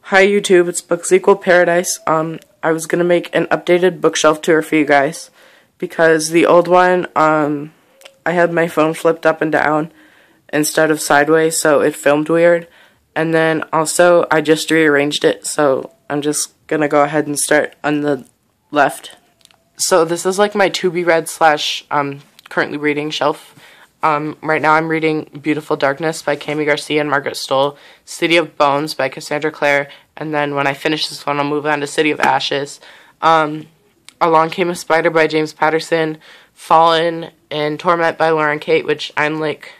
Hi YouTube, it's booksequalparadise. I was gonna make an updated bookshelf tour for you guys because the old one, I had my phone flipped up and down instead of sideways, so it filmed weird. And then also I just rearranged it, so I'm just gonna go ahead and start on the left. So this is like my to be read slash currently reading shelf. Right now I'm reading Beautiful Darkness by Kami Garcia and Margaret Stohl, City of Bones by Cassandra Clare, and then when I finish this one I'll move on to City of Ashes. Along Came a Spider by James Patterson, Fallen, and Torment by Lauren Kate, which I'm like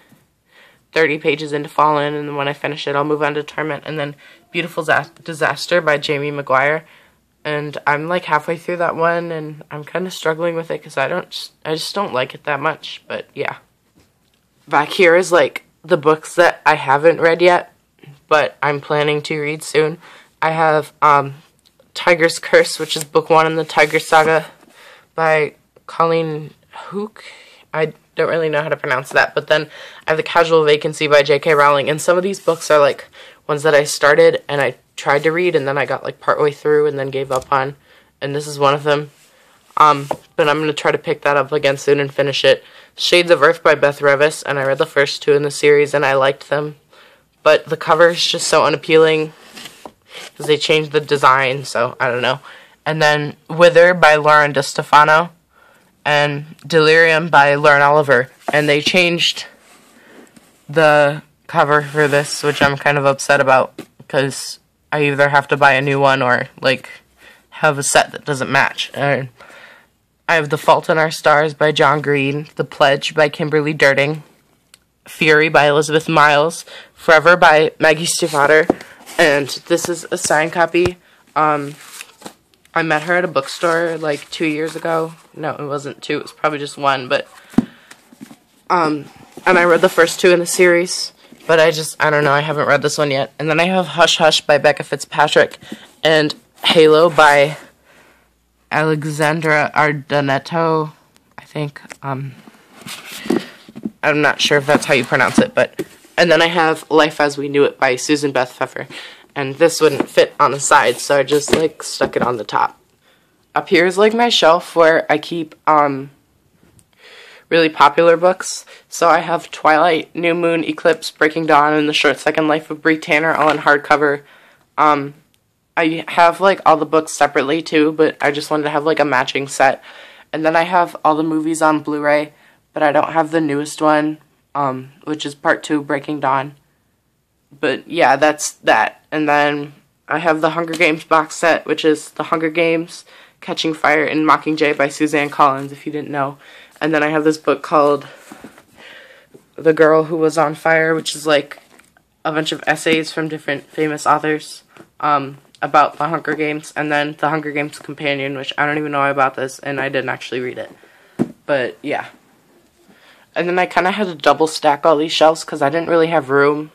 30 pages into Fallen, and then when I finish it I'll move on to Torment, and then Beautiful Disaster by Jamie McGuire. And I'm like halfway through that one, and I'm kind of struggling with it because I just don't like it that much, but yeah. Back here is like the books that I haven't read yet, but I'm planning to read soon. I have Tiger's Curse, which is book 1 in the Tiger Saga by Colleen Hooke. I don't really know how to pronounce that, but then I have The Casual Vacancy by J.K. Rowling, and some of these books are like ones that I started and I tried to read and then I got like partway through and then gave up on, and this is one of them. But I'm going to try to pick that up again soon and finish it. Shades of Earth by Beth Revis, and I read the first 2 in the series and I liked them. But the cover is just so unappealing because they changed the design, so I don't know. And then Wither by Lauren DeStefano and Delirium by Lauren Oliver. And they changed the cover for this, which I'm kind of upset about because I either have to buy a new one or like have a set that doesn't match. I have The Fault in Our Stars by John Green, The Pledge by Kimberly Durting, Fury by Elizabeth Miles, Forever by Maggie Stiefvater, and this is a signed copy. I met her at a bookstore like 2 years ago. No, it wasn't 2, it was probably just 1, but and I read the first 2 in the series, but I don't know, I haven't read this one yet. And then I have Hush Hush by Becca Fitzpatrick and Halo by Alexandra Ardanetto, I think. I'm not sure if that's how you pronounce it, but... And then I have Life as We Knew It by Susan Beth Pfeffer, and this wouldn't fit on the side, so I just, like, stuck it on the top. Up here is, like, my shelf where I keep, really popular books. So I have Twilight, New Moon, Eclipse, Breaking Dawn, and The Short Second Life of Bree Tanner, all in hardcover. I have, like, all the books separately, too, but I just wanted to have, like, a matching set. And then I have all the movies on Blu-ray, but I don't have the newest one, which is Part 2, Breaking Dawn. But, yeah, that's that. And then I have the Hunger Games box set, which is The Hunger Games, Catching Fire, and Mockingjay by Suzanne Collins, if you didn't know. And then I have this book called The Girl Who Was on Fire, which is, like, a bunch of essays from different famous authors, about the Hunger Games, and then the Hunger Games Companion, which I don't even know about this, and I didn't actually read it. But, yeah. And then I kind of had to double stack all these shelves because I didn't really have room.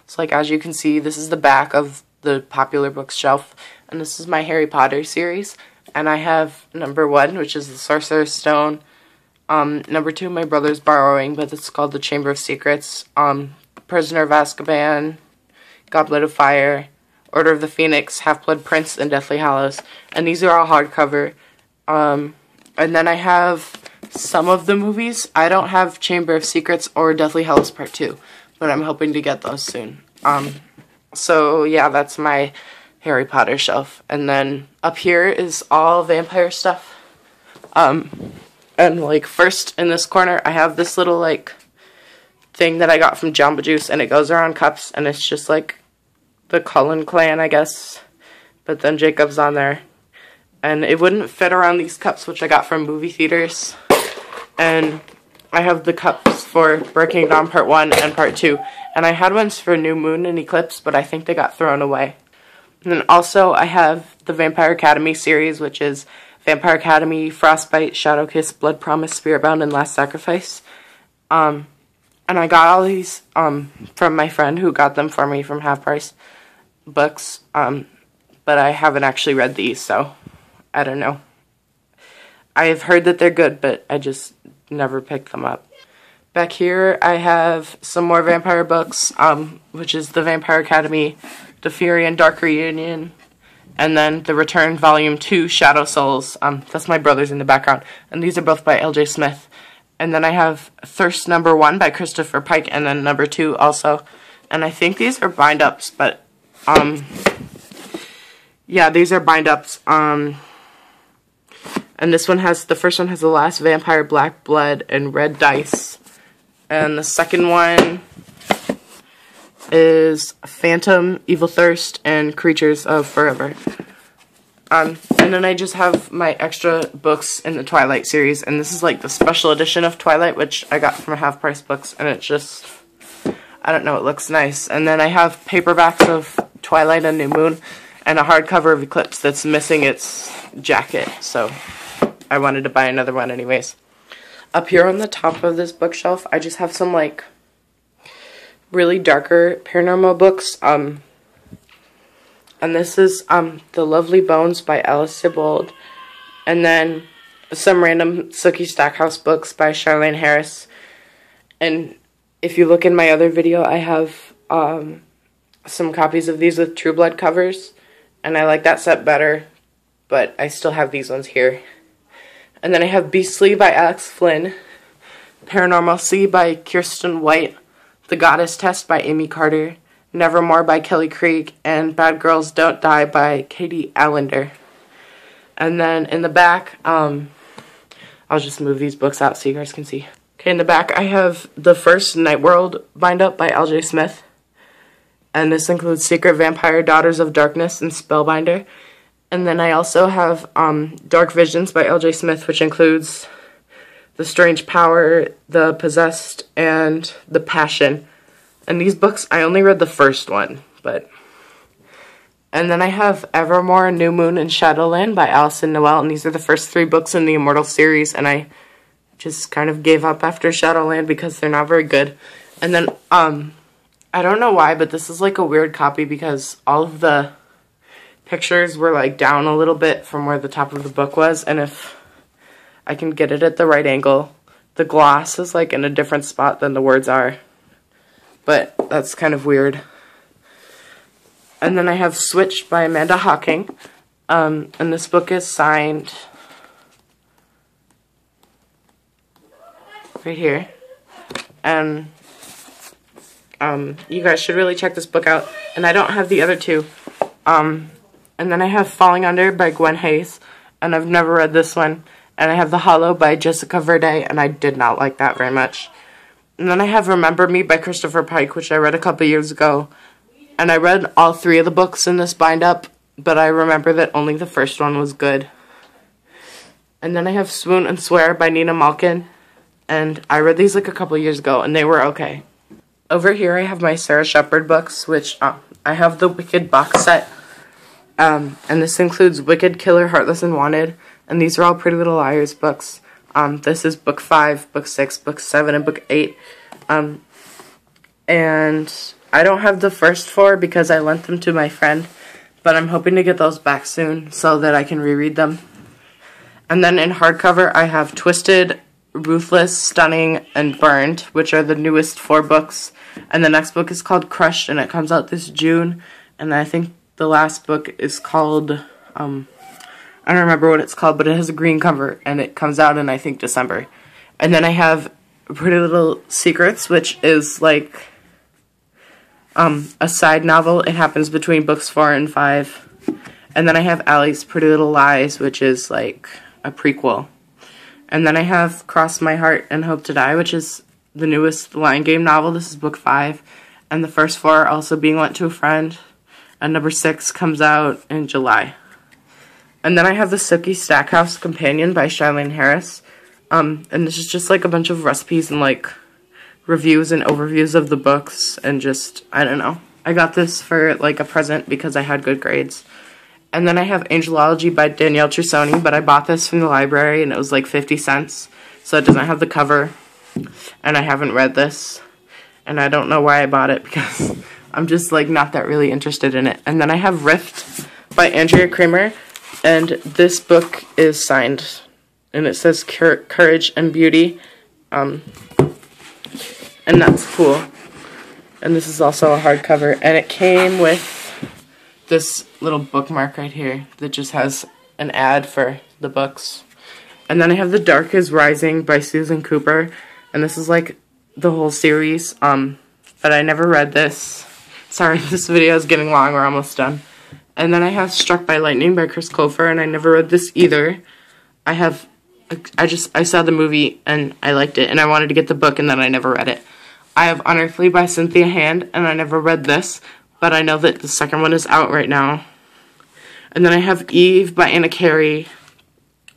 So, like, as you can see, this is the back of the popular books shelf, and this is my Harry Potter series. And I have number 1, which is The Sorcerer's Stone. Number 2, My Brother's Borrowing, but it's called The Chamber of Secrets. Prisoner of Azkaban, Goblet of Fire, Order of the Phoenix, Half-Blood Prince, and Deathly Hallows. And these are all hardcover. And then I have some of the movies. I don't have Chamber of Secrets or Deathly Hallows Part 2, but I'm hoping to get those soon. So yeah, that's my Harry Potter shelf. And then up here is all vampire stuff. And like first in this corner, I have this little like thing that I got from Jamba Juice, and it goes around cups, and it's just like the Cullen clan, I guess, but then Jacob's on there, and it wouldn't fit around these cups, which I got from movie theaters. And I have the cups for Breaking Dawn Part 1 and Part 2, and I had ones for New Moon and Eclipse, but I think they got thrown away. And then also I have the Vampire Academy series, which is Vampire Academy, Frostbite, Shadow Kiss, Blood Promise, Spiritbound, and Last Sacrifice. And I got all these from my friend who got them for me from Half Price Books, but I haven't actually read these, so I don't know. I've heard that they're good, but I just never picked them up. Back here I have some more vampire books, which is the Vampire Academy The Fury and Dark Reunion, and then The Return Volume 2, Shadow Souls. That's my brother's in the background, and these are both by L.J. Smith. And then I have Thirst Number 1 by Christopher Pike, and then number 2 also. And I think these are bind-ups, but, yeah, these are bind-ups. And this one has, the first one has The Last Vampire, Black Blood, and Red Dice. And the second one is Phantom, Evil Thirst, and Creatures of Forever. And then I just have my extra books in the Twilight series, and this is like the special edition of Twilight, which I got from Half Price Books, and it's just, I don't know, it looks nice. And then I have paperbacks of Twilight and New Moon, and a hardcover of Eclipse that's missing its jacket, so I wanted to buy another one anyways. Up here on the top of this bookshelf, I just have some, like, really darker paranormal books. And this is The Lovely Bones by Alice Sebold, and then some random Sookie Stackhouse books by Charlaine Harris. And if you look in my other video, I have some copies of these with True Blood covers, and I like that set better, but I still have these ones here. And then I have Beastly by Alex Flynn, Paranormal Sea by Kirsten White, The Goddess Test by Amy Carter, Nevermore by Kelly Creek, and Bad Girls Don't Die by Katie Allender. And then in the back, I'll just move these books out so you guys can see. Okay, in the back I have the first Night World bind-up by L.J. Smith. And this includes Secret Vampire, Daughters of Darkness, and Spellbinder. And then I also have Dark Visions by L.J. Smith, which includes The Strange Power, The Possessed, and The Passion. And these books, I only read the first one, but... And then I have Evermore, New Moon, and Shadowland by Alison Noel, and these are the first 3 books in the Immortal series, and I just kind of gave up after Shadowland because they're not very good. And then, I don't know why, but this is like a weird copy because all of the pictures were like down a little bit from where the top of the book was, and if I can get it at the right angle, the gloss is like in a different spot than the words are. But that's kind of weird. And then I have Switch by Amanda Hawking. And this book is signed right here. And you guys should really check this book out. And I don't have the other 2. And then I have Falling Under by Gwen Hayes. And I've never read this one. And I have The Hollow by Jessica Verde. And I did not like that very much. And then I have Remember Me by Christopher Pike, which I read a couple years ago. And I read all 3 of the books in this bind-up, but I remember that only the first one was good. And then I have Swoon and Swear by Nina Malkin. And I read these like a couple years ago, and they were okay. Over here I have my Sarah Shepard books, which I have the Wicked box set. And this includes Wicked, Killer, Heartless, and Wanted. And these are all Pretty Little Liars books. This is book 5, book 6, book 7, and book 8. And I don't have the first 4 because I lent them to my friend, but I'm hoping to get those back soon so that I can reread them. And then in hardcover, I have Twisted, Ruthless, Stunning, and Burned, which are the newest 4 books. And the next book is called Crushed, and it comes out this June. And I think the last book is called, I don't remember what it's called, but it has a green cover, and it comes out in, I think, December. And then I have Pretty Little Secrets, which is like a side novel. It happens between books 4 and 5. And then I have Allie's Pretty Little Lies, which is like a prequel. And then I have Cross My Heart and Hope to Die, which is the newest Lion Game novel. This is book 5. And the first 4 are also Being Lent to a Friend. And number 6 comes out in July. And then I have the Sookie Stackhouse Companion by Charlaine Harris. And this is just like a bunch of recipes and like reviews and overviews of the books, and just, I don't know. I got this for like a present because I had good grades. And then I have Angelology by Danielle Trussoni, but I bought this from the library and it was like 50 cents. So it doesn't have the cover. And I haven't read this. And I don't know why I bought it because I'm just like not that really interested in it. And then I have Rift by Andrea Kramer. And this book is signed. And it says Courage and Beauty. And that's cool. And this is also a hardcover. And it came with this little bookmark right here that just has an ad for the books. And then I have The Dark is Rising by Susan Cooper, and this is like the whole series, but I never read this. Sorry, this video is getting long, we're almost done. And then I have Struck by Lightning by Chris Colfer, and I never read this either. I saw the movie and I liked it, and I wanted to get the book, and then I never read it. I have Unearthly by Cynthia Hand, and I never read this, but I know that the second one is out right now. And then I have Eve by Anna Carey,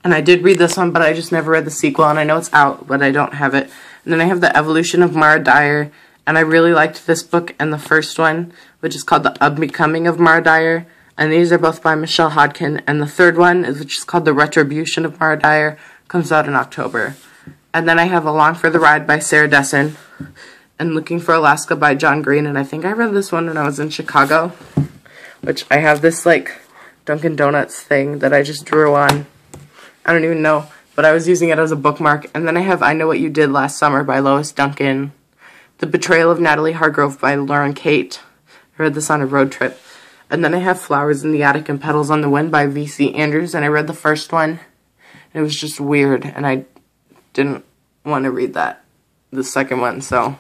and I did read this one, but I just never read the sequel, and I know it's out, but I don't have it. And then I have The Evolution of Mara Dyer, and I really liked this book and the first one, which is called The Unbecoming of Mara Dyer, and these are both by Michelle Hodkin, and the third one, which is called The Retribution of Mara Dyer, comes out in October. And then I have Along for the Ride by Sarah Dessen, and Looking for Alaska by John Green, and I think I read this one when I was in Chicago, which I have this, like, Dunkin' Donuts thing that I just drew on. I don't even know, but I was using it as a bookmark. And then I have I Know What You Did Last Summer by Lois Duncan, The Betrayal of Natalie Hargrove by Lauren Kate. I read this on a road trip. And then I have Flowers in the Attic and Petals on the Wind by V.C. Andrews, and I read the first one. It was just weird, and I didn't want to read the second one, so.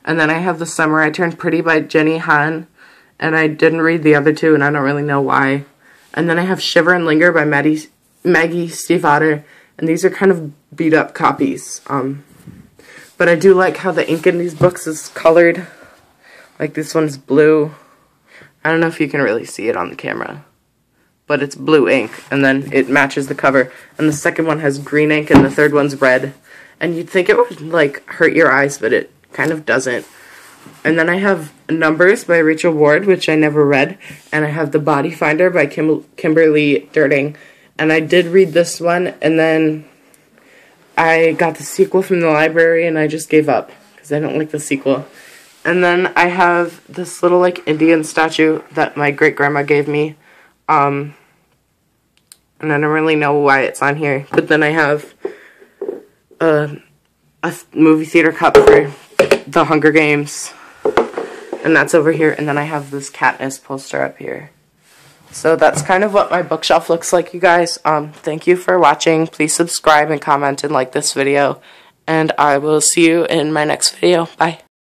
And then I have The Summer I Turned Pretty by Jenny Han, and I didn't read the other two, and I don't really know why. And then I have Shiver and Linger by Maggie Stiefvater, and these are kind of beat up copies. But I do like how the ink in these books is colored. Like this one's blue. I don't know if you can really see it on the camera, but it's blue ink, and then it matches the cover. And the second one has green ink, and the third one's red. And you'd think it would, like, hurt your eyes, but it kind of doesn't. And then I have Numbers by Rachel Ward, which I never read. And I have The Body Finder by Kimberly Durting. And I did read this one, and then I got the sequel from the library, and I just gave up, because I don't like the sequel. And then I have this little, like, Indian statue that my great-grandma gave me. And I don't really know why it's on here. But then I have a movie theater cup for The Hunger Games. And that's over here. And then I have this Katniss poster up here. So that's kind of what my bookshelf looks like, you guys. Thank you for watching. Please subscribe and comment and like this video. And I will see you in my next video. Bye.